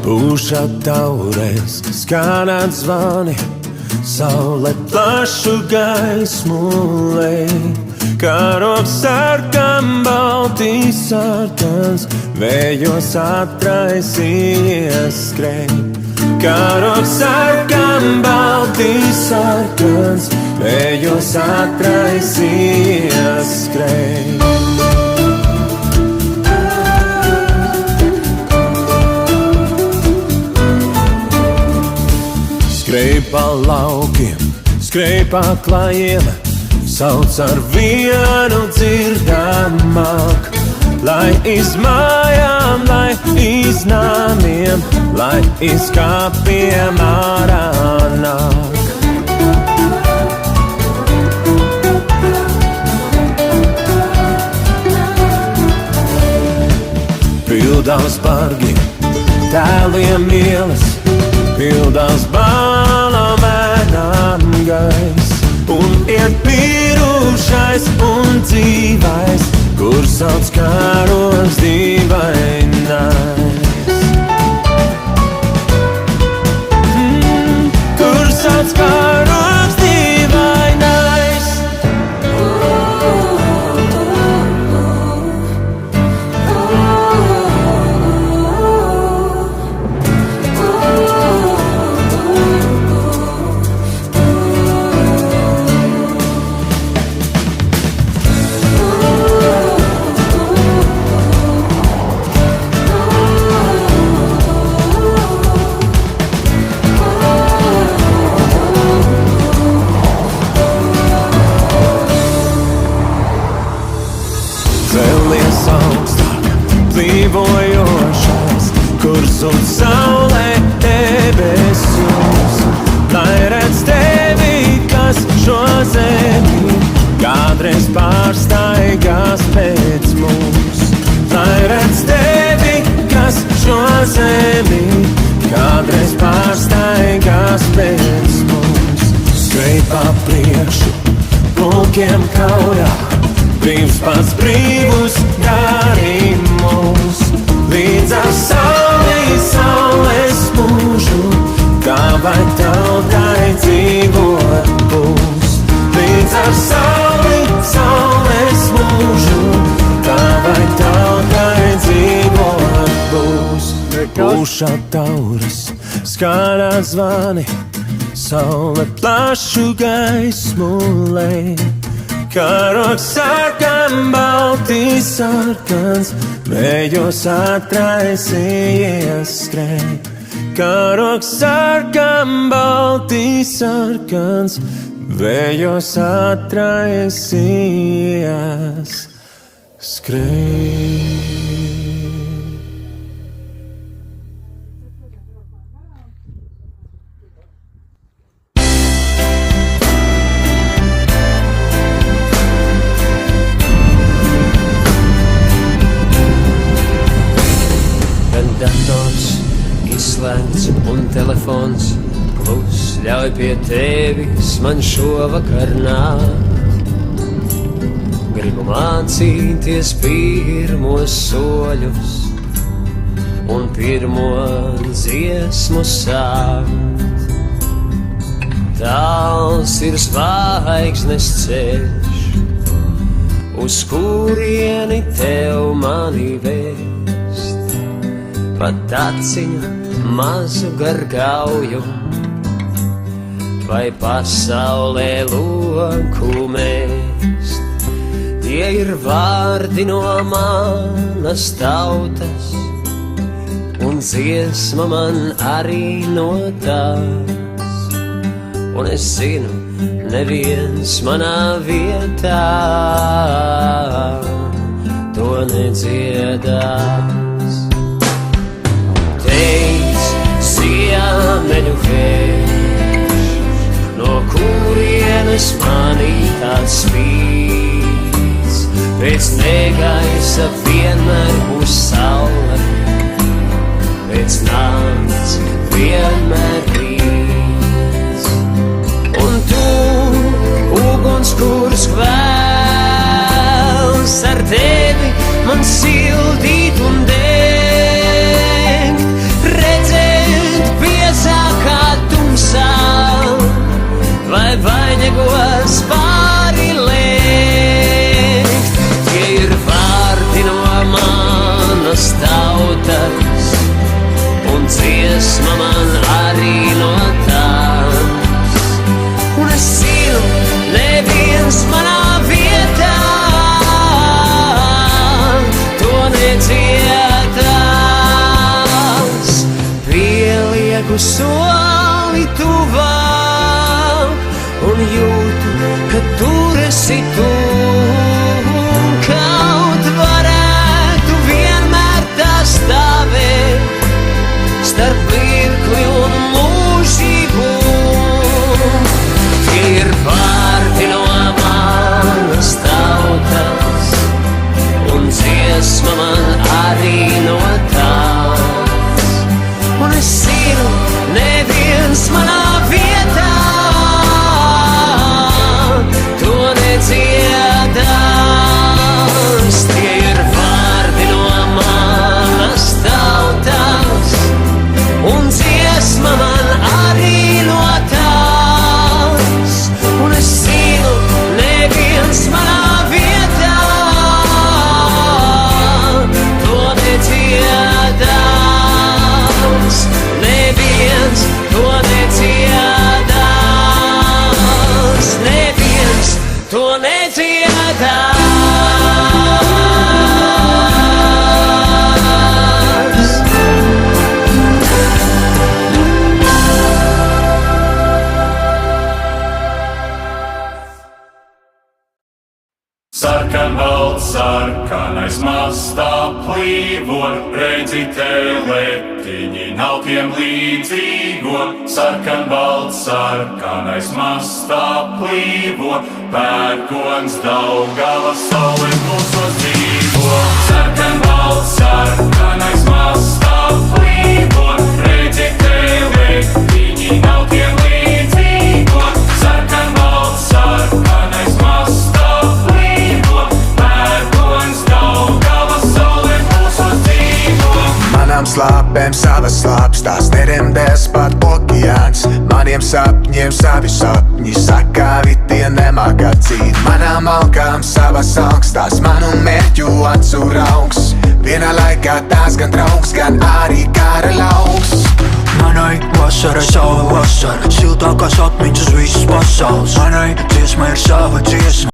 Puša taurēs, skanāt zvani, saule plašu gaismu lej. Karoks sarkan, baltīs sarkans, vējos atraisījies skrej. Karoks sarkan, baltīs sarkans, vējos atraisījies skrej. Skrej pa laukiem, skrej pa klājiem, sauc ar vienu dzirdamāk. Lai iz mājām, lai iz namiem, lai iz kapiem ārā nāk. Pildās bargi, tēliem ielas, pildās balamēnām gais, un iet mirušais un dzīvais, kur sauc karoks dīvainais. Kur sauc karoks dīvainais. Celies augstāk, plīvojošais, kur zūd saulē debesis. Lai redz tevi, kas šo zemi kādreiz pārstaigās pēc mums. Lai redz tevi, kas šo zemi kādreiz pārstaigās pēc mums. Skrej pa priekšu, pulkiem kaujā, brīvs pats brīvus darījumus. Līdz ar sauli, saules mūžu, tavai tautai dzīvot būs. Līdz ar sauli, saules mūžu, tavai tautai dzīvot būs. Puša tauras, skanāt zvani, saule plašu gaismu lej. Karoks sarkan, baltīs sarkans, vējos atraisījies skrej. Karoks sarkan, baltīs sarkans, vējos atraisījies skrej. Dators izslēgts un telefons klus ļauj pie tevis man šovakar nākt. Gribu mācīties pirmos soļus un pirmo dziesmu sākt. Tāls ir zvaigznes ceļš, uz kurieni tev mani vēst. Pat aciņu mazu gargauju, vai pasaulē loku mēst. Tie ir vārdi no manas tautas, un dziesma man arī no tās. Un es zinu, neviens manā vietā to nedziedās. Ziemeļu vējš, no kurienes manī tāds spīdz, Pēc negaisa vienmēr būs saule, pēc nakts vienmēr rīts. Un tu, uguns, kurs kvēls, ar tevi man sildīt un degt, redzēt piesākā tumsā, vai vainagos pāri lēkt. Tie ir vārdi no manas tautas, un dziesma man arī no tās. Un es zinu, neviens manā vietā to nedziedās. Pielieku soli tuvāk un jūtu, ka tur esi tu. Kaut varētu vienmēr tā stāvēt starp mirkli un mūžību. Tie ir vārdi no manas tautas, un dziesma man arī no tās. Un es zinu, neviens manā vietā to nedziedās. Tie ir vārdi no manas tautas, un dziesma man arī no tās. Un es zinu, neviens manā vietā to nedziedās. Neviens to nedziedās. Neviens to nedziedās. Sarkan balts, sarkanais mastā plīvo, redzi teletiņi nav tiem līdzīgo. Sarkan balts, sarkanais mastā plīvo, pērkons Daugavas saule mūsos dzīvo. Sarkan balts, sarkanais mastā plīvo, redzi teletiņi nav tiem līdzīgo. Sarkan balts, sarkanais mastā Manām slāpēm savas slāpes, tās neremdēs pat okeāns. Maniem sapņiem savi sapņi, sakāvi tie nemāk atzīt. Manām alkām savas augstās, manu mērķu atsūraugs. Vienā laikā tās gan draugs, gan arī kara lauks. Manai vasarai sava vasara, siltākās atmiņas visas pasaules. Manai dziesma ir sava dziesma.